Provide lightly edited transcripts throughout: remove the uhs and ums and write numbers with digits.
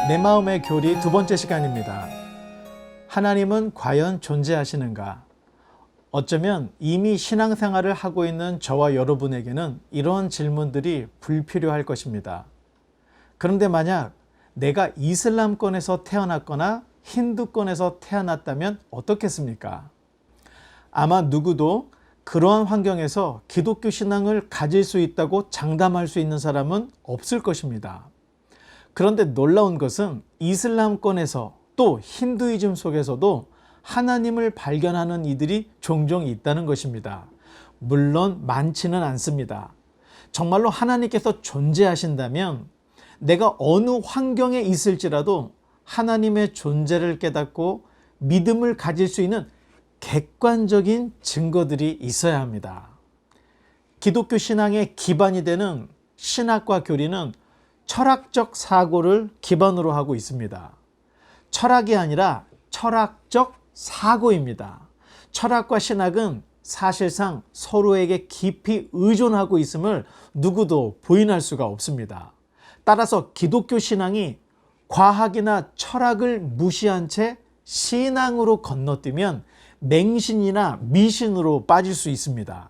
내 마음의 교리 두 번째 시간입니다. 하나님은 과연 존재하시는가? 어쩌면 이미 신앙생활을 하고 있는 저와 여러분에게는 이런 질문들이 불필요할 것입니다. 그런데 만약 내가 이슬람권에서 태어났거나 힌두권에서 태어났다면 어떻겠습니까? 아마 누구도 그러한 환경에서 기독교 신앙을 가질 수 있다고 장담할 수 있는 사람은 없을 것입니다. 그런데 놀라운 것은 이슬람권에서 또 힌두이즘 속에서도 하나님을 발견하는 이들이 종종 있다는 것입니다. 물론 많지는 않습니다. 정말로 하나님께서 존재하신다면 내가 어느 환경에 있을지라도 하나님의 존재를 깨닫고 믿음을 가질 수 있는 객관적인 증거들이 있어야 합니다. 기독교 신앙의 기반이 되는 신학과 교리는 철학적 사고를 기반으로 하고 있습니다. 철학이 아니라 철학적 사고입니다. 철학과 신학은 사실상 서로에게 깊이 의존하고 있음을 누구도 부인할 수가 없습니다. 따라서 기독교 신앙이 과학이나 철학을 무시한 채 신앙으로 건너뛰면 맹신이나 미신으로 빠질 수 있습니다.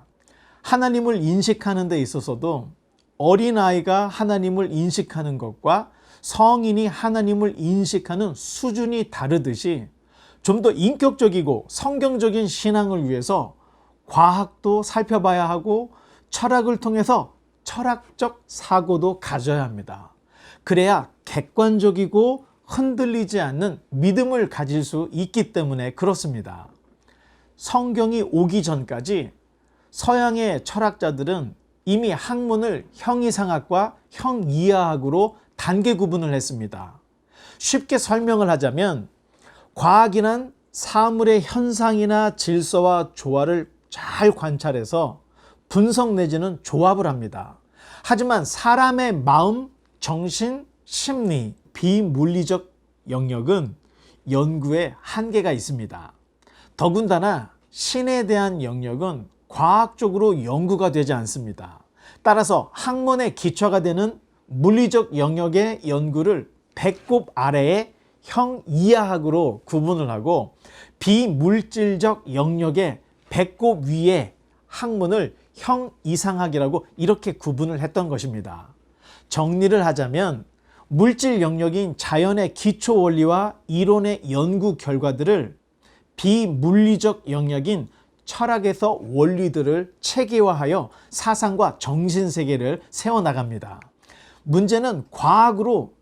하나님을 인식하는 데 있어서도 어린아이가 하나님을 인식하는 것과 성인이 하나님을 인식하는 수준이 다르듯이 좀 더 인격적이고 성경적인 신앙을 위해서 과학도 살펴봐야 하고 철학을 통해서 철학적 사고도 가져야 합니다. 그래야 객관적이고 흔들리지 않는 믿음을 가질 수 있기 때문에 그렇습니다. 성경이 오기 전까지 서양의 철학자들은 이미 학문을 형이상학과 형이하학으로 단계 구분을 했습니다. 쉽게 설명을 하자면 과학이란 사물의 현상이나 질서와 조화를 잘 관찰해서 분석 내지는 조합을 합니다. 하지만 사람의 마음, 정신, 심리, 비물리적 영역은 연구에 한계가 있습니다. 더군다나 신에 대한 영역은 과학적으로 연구가 되지 않습니다. 따라서 학문의 기초가 되는 물리적 영역의 연구를 배꼽 아래의 형이하학으로 구분을 하고 비물질적 영역의 배꼽 위의 학문을 형이상학이라고 이렇게 구분을 했던 것입니다. 정리를 하자면 물질 영역인 자연의 기초 원리와 이론의 연구 결과들을 비물리적 영역인 철학에서 원리들을 체계화하여 사상과 정신세계를 세워나갑니다. 문제는 과학으로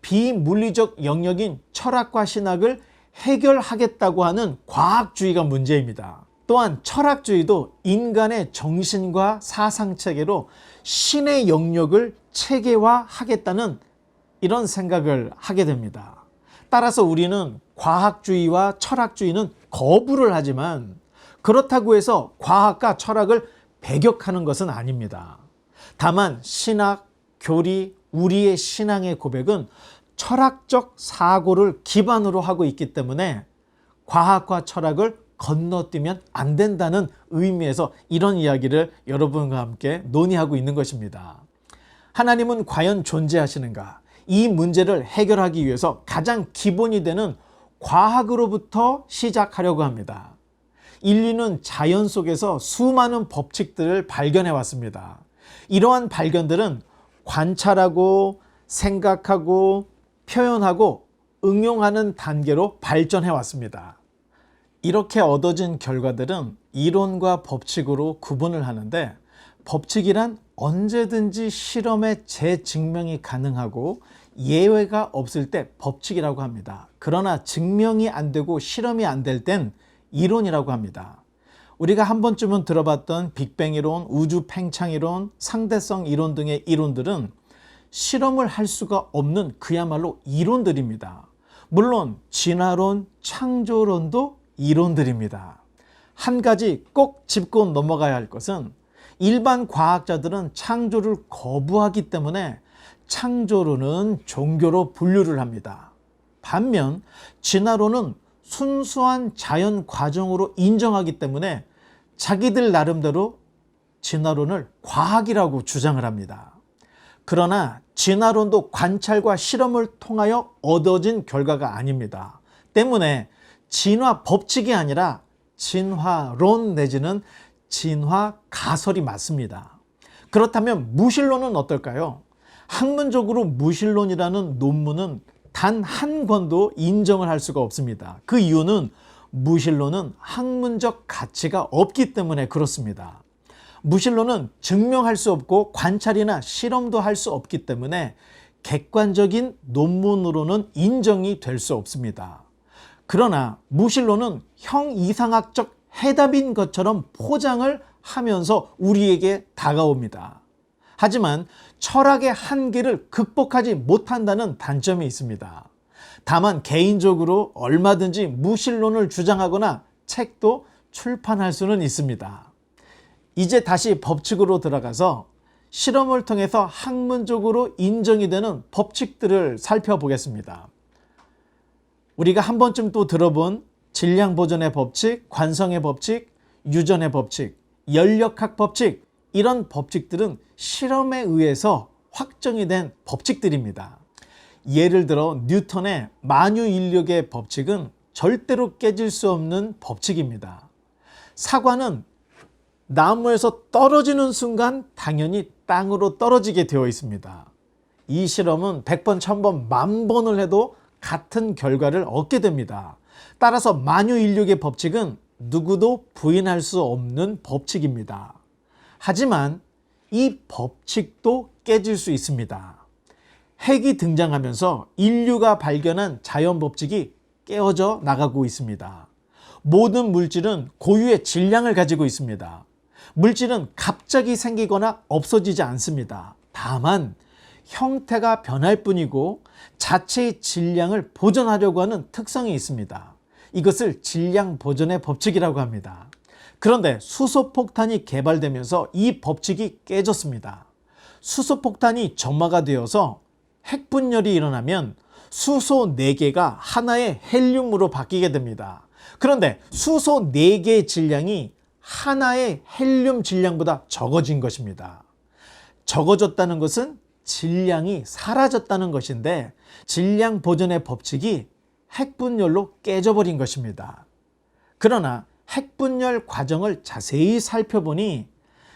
비물리적 영역인 철학과 신학을 해결하겠다고 하는 과학주의가 문제입니다. 또한 철학주의도 인간의 정신과 사상체계로 신의 영역을 체계화하겠다는 이런 생각을 하게 됩니다. 따라서 우리는 과학주의와 철학주의는 거부를 하지만 그렇다고 해서 과학과 철학을 배격하는 것은 아닙니다. 다만 신학, 교리, 우리의 신앙의 고백은 철학적 사고를 기반으로 하고 있기 때문에 과학과 철학을 건너뛰면 안 된다는 의미에서 이런 이야기를 여러분과 함께 논의하고 있는 것입니다. 하나님은 과연 존재하시는가? 이 문제를 해결하기 위해서 가장 기본이 되는 과학으로부터 시작하려고 합니다. 인류는 자연 속에서 수많은 법칙들을 발견해 왔습니다. 이러한 발견들은 관찰하고 생각하고 표현하고 응용하는 단계로 발전해 왔습니다. 이렇게 얻어진 결과들은 이론과 법칙으로 구분을 하는데 법칙이란 언제든지 실험의 재증명이 가능하고 예외가 없을 때 법칙이라고 합니다. 그러나 증명이 안 되고 실험이 안 될 땐 이론이라고 합니다. 우리가 한 번쯤은 들어봤던 빅뱅 이론, 우주 팽창 이론, 상대성 이론 등의 이론들은 실험을 할 수가 없는 그야말로 이론들입니다. 물론 진화론, 창조론도 이론들입니다. 한 가지 꼭 짚고 넘어가야 할 것은 일반 과학자들은 창조를 거부하기 때문에 창조론은 종교로 분류를 합니다. 반면 진화론은 순수한 자연 과정으로 인정하기 때문에 자기들 나름대로 진화론을 과학이라고 주장을 합니다. 그러나 진화론도 관찰과 실험을 통하여 얻어진 결과가 아닙니다. 때문에 진화 법칙이 아니라 진화론 내지는 진화 가설이 맞습니다. 그렇다면 무신론은 어떨까요? 학문적으로 무신론이라는 논문은 단 한 권도 인정을 할 수가 없습니다. 그 이유는 무신론은 학문적 가치가 없기 때문에 그렇습니다. 무신론은 증명할 수 없고 관찰이나 실험도 할 수 없기 때문에 객관적인 논문으로는 인정이 될 수 없습니다. 그러나 무신론은 형이상학적 해답인 것처럼 포장을 하면서 우리에게 다가옵니다. 하지만 철학의 한계를 극복하지 못한다는 단점이 있습니다. 다만 개인적으로 얼마든지 무신론을 주장하거나 책도 출판할 수는 있습니다. 이제 다시 법칙으로 들어가서 실험을 통해서 학문적으로 인정이 되는 법칙들을 살펴보겠습니다. 우리가 한 번쯤 또 들어본 질량보존의 법칙, 관성의 법칙, 유전의 법칙, 연력학 법칙, 이런 법칙들은 실험에 의해서 확정이 된 법칙들입니다. 예를 들어 뉴턴의 만유인력의 법칙은 절대로 깨질 수 없는 법칙입니다. 사과는 나무에서 떨어지는 순간 당연히 땅으로 떨어지게 되어 있습니다. 이 실험은 100번, 1000번, 10,000번을 해도 같은 결과를 얻게 됩니다. 따라서 만유인력의 법칙은 누구도 부인할 수 없는 법칙입니다. 하지만 이 법칙도 깨질 수 있습니다. 핵이 등장하면서 인류가 발견한 자연 법칙이 깨어져 나가고 있습니다. 모든 물질은 고유의 질량을 가지고 있습니다. 물질은 갑자기 생기거나 없어지지 않습니다. 다만 형태가 변할 뿐이고 자체의 질량을 보존하려고 하는 특성이 있습니다. 이것을 질량 보존의 법칙이라고 합니다. 그런데 수소폭탄이 개발되면서 이 법칙이 깨졌습니다. 수소폭탄이 점화가 되어서 핵분열이 일어나면 수소 4개가 하나의 헬륨으로 바뀌게 됩니다. 그런데 수소 4개의 질량이 하나의 헬륨 질량보다 적어진 것입니다. 적어졌다는 것은 질량이 사라졌다는 것인데 질량 보존의 법칙이 핵분열로 깨져버린 것입니다. 그러나 핵분열 과정을 자세히 살펴보니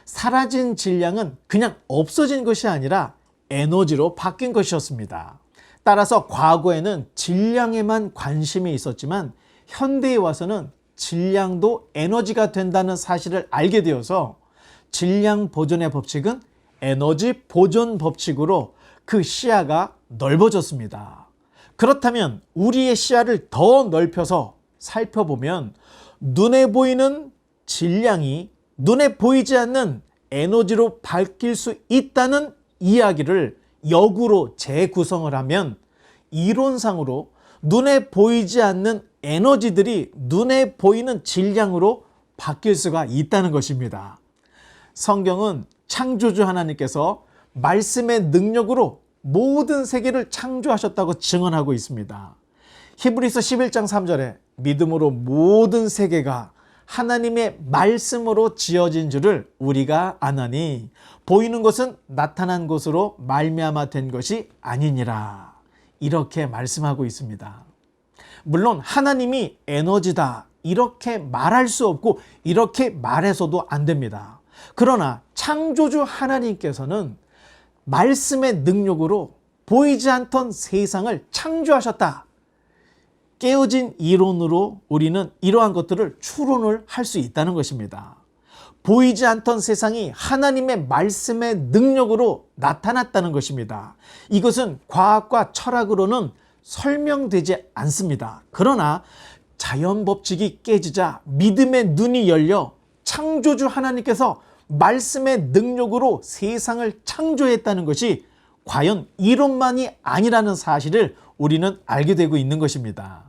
사라진 질량은 그냥 없어진 것이 아니라 에너지로 바뀐 것이었습니다. 따라서 과거에는 질량에만 관심이 있었지만 현대에 와서는 질량도 에너지가 된다는 사실을 알게 되어서 질량 보존의 법칙은 에너지 보존 법칙으로 그 시야가 넓어졌습니다. 그렇다면 우리의 시야를 더 넓혀서 살펴보면 눈에 보이는 질량이 눈에 보이지 않는 에너지로 바뀔 수 있다는 이야기를 역으로 재구성을 하면 이론상으로 눈에 보이지 않는 에너지들이 눈에 보이는 질량으로 바뀔 수가 있다는 것입니다. 성경은 창조주 하나님께서 말씀의 능력으로 모든 세계를 창조하셨다고 증언하고 있습니다. 히브리서 11장 3절에 믿음으로 모든 세계가 하나님의 말씀으로 지어진 줄을 우리가 아나니 보이는 것은 나타난 것으로 말미암아 된 것이 아니니라. 이렇게 말씀하고 있습니다. 물론 하나님이 에너지다 이렇게 말할 수 없고 이렇게 말해서도 안 됩니다. 그러나 창조주 하나님께서는 말씀의 능력으로 보이지 않던 세상을 창조하셨다. 깨어진 이론으로 우리는 이러한 것들을 추론을 할 수 있다는 것입니다. 보이지 않던 세상이 하나님의 말씀의 능력으로 나타났다는 것입니다. 이것은 과학과 철학으로는 설명되지 않습니다. 그러나 자연 법칙이 깨지자 믿음의 눈이 열려 창조주 하나님께서 말씀의 능력으로 세상을 창조했다는 것이 과연 이론만이 아니라는 사실을 우리는 알게 되고 있는 것입니다.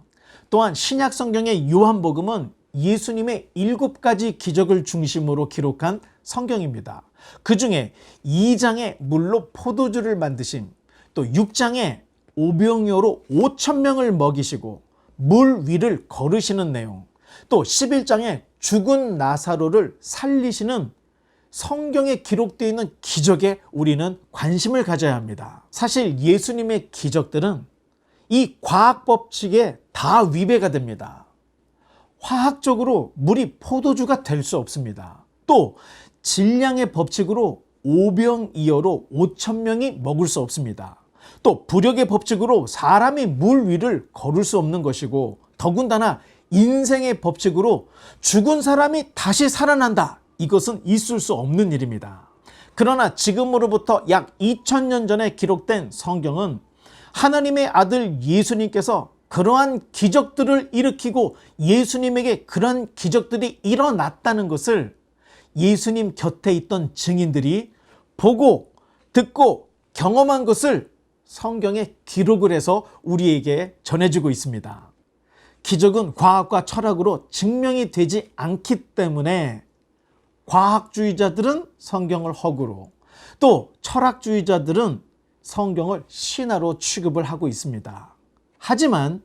또한 신약 성경의 요한복음은 예수님의 7가지 기적을 중심으로 기록한 성경입니다. 그 중에 2장에 물로 포도주를 만드심, 또 6장에 오병이어로 5,000명을 먹이시고 물 위를 걸으시는 내용, 또 11장에 죽은 나사로를 살리시는 성경에 기록되어 있는 기적에 우리는 관심을 가져야 합니다. 사실 예수님의 기적들은 이 과학 법칙에 다 위배가 됩니다. 화학적으로 물이 포도주가 될 수 없습니다. 또 질량의 법칙으로 오병이어로 5,000명이 먹을 수 없습니다. 또 부력의 법칙으로 사람이 물 위를 걸을 수 없는 것이고, 더군다나 인생의 법칙으로 죽은 사람이 다시 살아난다, 이것은 있을 수 없는 일입니다. 그러나 지금으로부터 약 2000년 전에 기록된 성경은 하나님의 아들 예수님께서 그러한 기적들을 일으키고 예수님에게 그런 기적들이 일어났다는 것을 예수님 곁에 있던 증인들이 보고 듣고 경험한 것을 성경에 기록을 해서 우리에게 전해주고 있습니다. 기적은 과학과 철학으로 증명이 되지 않기 때문에 과학주의자들은 성경을 허구로, 또 철학주의자들은 성경을 신화로 취급을 하고 있습니다. 하지만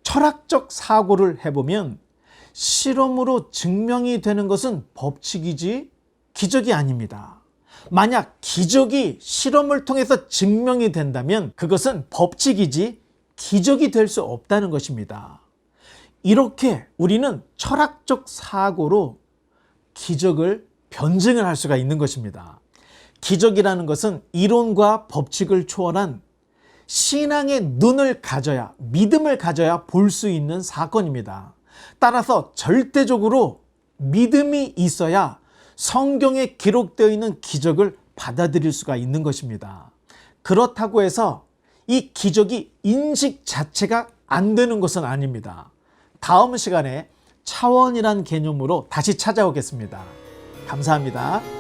철학적 사고를 해보면 실험으로 증명이 되는 것은 법칙이지 기적이 아닙니다. 만약 기적이 실험을 통해서 증명이 된다면 그것은 법칙이지 기적이 될 수 없다는 것입니다. 이렇게 우리는 철학적 사고로 기적을 변증을 할 수가 있는 것입니다. 기적이라는 것은 이론과 법칙을 초월한 신앙의 눈을 가져야, 믿음을 가져야 볼 수 있는 사건입니다. 따라서 절대적으로 믿음이 있어야 성경에 기록되어 있는 기적을 받아들일 수가 있는 것입니다. 그렇다고 해서 이 기적이 인식 자체가 안 되는 것은 아닙니다. 다음 시간에 차원이란 개념으로 다시 찾아오겠습니다. 감사합니다.